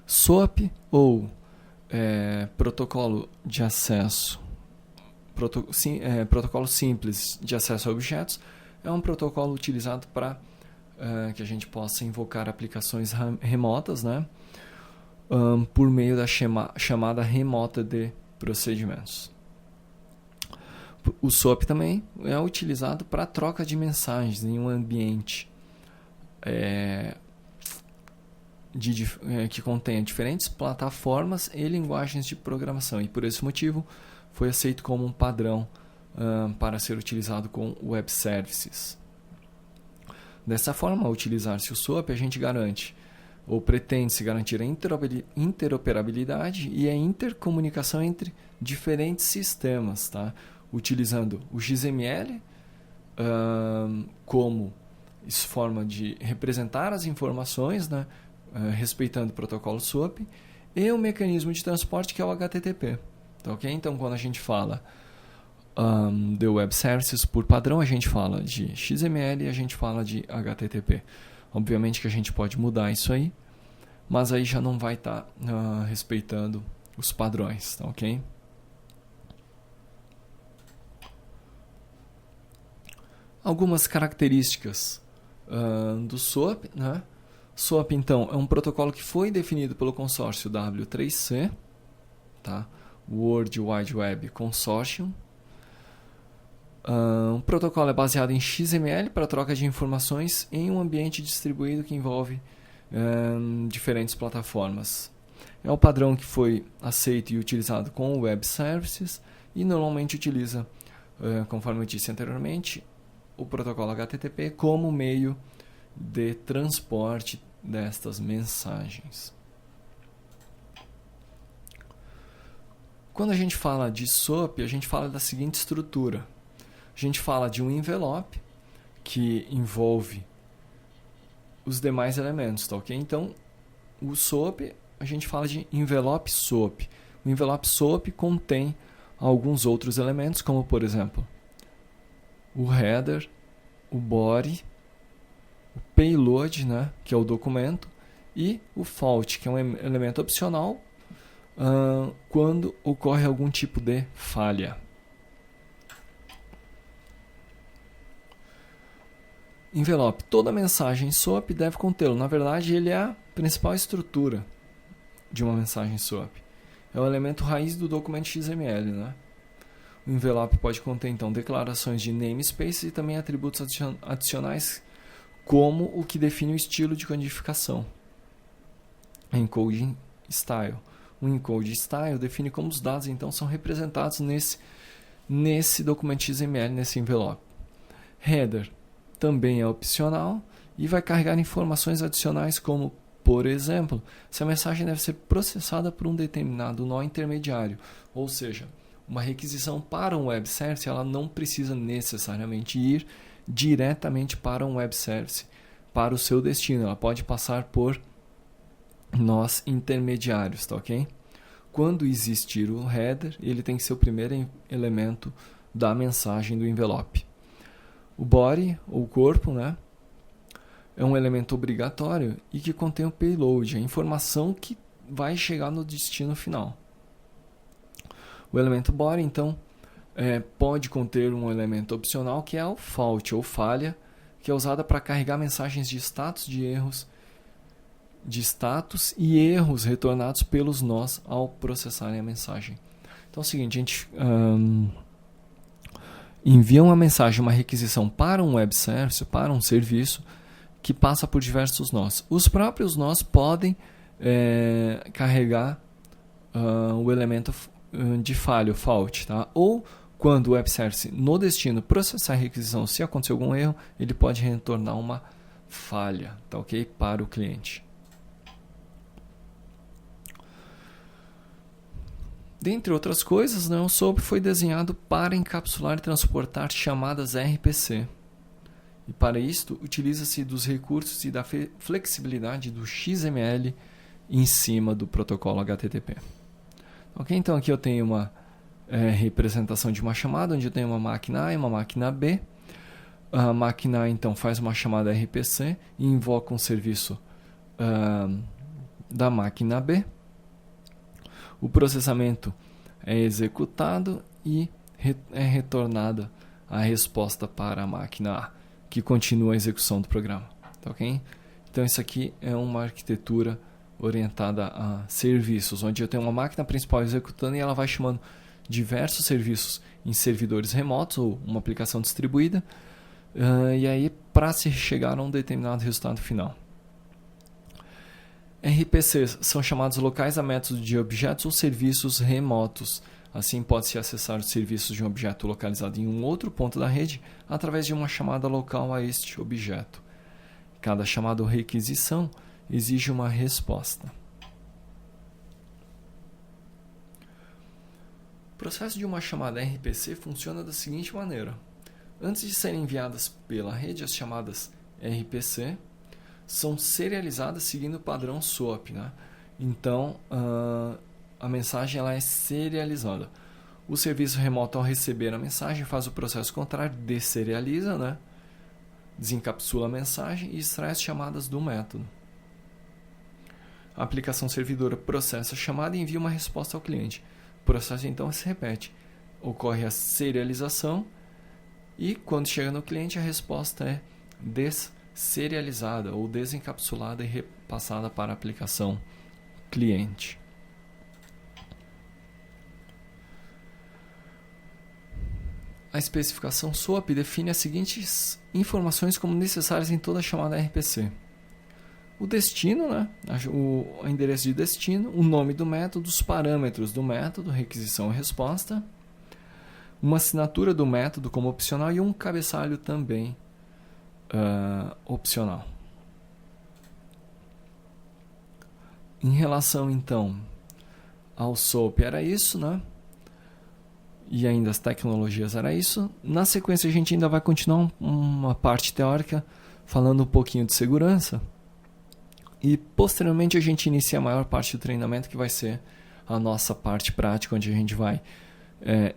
SOAP ou protocolo de acesso, protocolo simples de acesso a objetos, é um protocolo utilizado para que a gente possa invocar aplicações remotas, né, por meio da chamada remota de procedimentos. O SOAP também é utilizado para troca de mensagens em um ambiente que contenha diferentes plataformas e linguagens de programação, e por esse motivo foi aceito como um padrão para ser utilizado com web services. Dessa forma, ao utilizar-se o SOAP, a gente garante ou pretende-se garantir a interoperabilidade e a intercomunicação entre diferentes sistemas, tá? Utilizando o XML como forma de representar as informações, né? Respeitando o protocolo SOAP, e o mecanismo de transporte, que é o HTTP. Tá, okay? Então, quando a gente fala de web services por padrão, a gente fala de XML e a gente fala de HTTP. Obviamente que a gente pode mudar isso aí, mas aí já não vai estar respeitando os padrões, tá, ok? Algumas características do SOAP, né? SOAP, então, é um protocolo que foi definido pelo consórcio W3C, tá? World Wide Web Consortium. O protocolo é baseado em XML para troca de informações em um ambiente distribuído que envolve diferentes plataformas. É o padrão que foi aceito e utilizado com web services e normalmente utiliza, conforme eu disse anteriormente, o protocolo HTTP como meio de transporte destas mensagens. Quando a gente fala de SOAP, a gente fala da seguinte estrutura. A gente fala de um envelope que envolve os demais elementos, tá ok? Então, o SOAP, a gente fala de envelope SOAP. O envelope SOAP contém alguns outros elementos, como, por exemplo, o header, o body, o payload, né, que é o documento, e o fault, que é um elemento opcional quando ocorre algum tipo de falha. Envelope. Toda mensagem SOAP deve contê-lo. Na verdade, ele é a principal estrutura de uma mensagem SOAP. É o elemento raiz do documento XML, né? O envelope pode conter, então, declarações de namespace e também atributos adicionais, como o que define o estilo de codificação. Encoding style. O encode style define como os dados, então, são representados nesse documento XML, nesse envelope. Header também é opcional e vai carregar informações adicionais, como, por exemplo, se a mensagem deve ser processada por um determinado nó intermediário, ou seja, uma requisição para um web service, ela não precisa necessariamente ir diretamente para um web service, para o seu destino. Ela pode passar por nós intermediários, tá ok? Quando existir o header, ele tem que ser o primeiro elemento da mensagem do envelope. O body, ou corpo, né, é um elemento obrigatório e que contém o payload, a informação que vai chegar no destino final. O elemento body, então, pode conter um elemento opcional, que é o fault, ou falha, que é usada para carregar mensagens de status e erros retornados pelos nós ao processarem a mensagem. Então é o seguinte, a gente envia uma mensagem, uma requisição para um web service, para um serviço, que passa por diversos nós. Os próprios nós podem carregar o elemento de falha, o fault, tá? Ou quando o web service no destino processar a requisição, se acontecer algum erro, ele pode retornar uma falha, tá ok? Para o cliente. Dentre outras coisas, né, o SOAP foi desenhado para encapsular e transportar chamadas RPC. E para isto, utiliza-se dos recursos e da flexibilidade do XML em cima do protocolo HTTP. Ok, então aqui eu tenho uma representação de uma chamada, onde eu tenho uma máquina A e uma máquina B. A máquina A, então, faz uma chamada RPC e invoca um serviço da máquina B, o processamento é executado e é retornada a resposta para a máquina A, que continua a execução do programa. Tá, ok? Então isso aqui é uma arquitetura orientada a serviços, onde eu tenho uma máquina principal executando e ela vai chamando diversos serviços em servidores remotos ou uma aplicação distribuída, e aí para se chegar a um determinado resultado final. RPCs são chamados locais a métodos de objetos ou serviços remotos. Assim, pode-se acessar os serviços de um objeto localizado em um outro ponto da rede através de uma chamada local a este objeto. Cada chamada ou requisição exige uma resposta. O processo de uma chamada RPC funciona da seguinte maneira. Antes de serem enviadas pela rede, as chamadas RPC são serializadas seguindo o padrão SOAP, né? Então, a mensagem ela é serializada. O serviço remoto, ao receber a mensagem, faz o processo contrário, desserializa, né? Desencapsula a mensagem e extrai as chamadas do método. A aplicação servidora processa a chamada e envia uma resposta ao cliente. O processo então se repete. Ocorre a serialização e quando chega no cliente a resposta é desserializada ou desencapsulada e repassada para a aplicação cliente. A especificação SOAP define as seguintes informações como necessárias em toda chamada RPC. O destino, né? O endereço de destino, o nome do método, os parâmetros do método, requisição e resposta, uma assinatura do método como opcional e um cabeçalho também opcional. Em relação, então, ao SOAP, era isso, né? E ainda as tecnologias era isso. Na sequência, a gente ainda vai continuar uma parte teórica falando um pouquinho de segurança. E posteriormente a gente inicia a maior parte do treinamento, que vai ser a nossa parte prática, onde a gente vai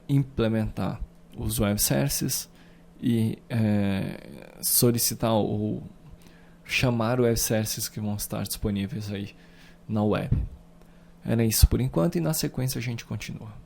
implementar os web services e solicitar ou chamar web services que vão estar disponíveis aí na web. Era isso por enquanto e na sequência a gente continua.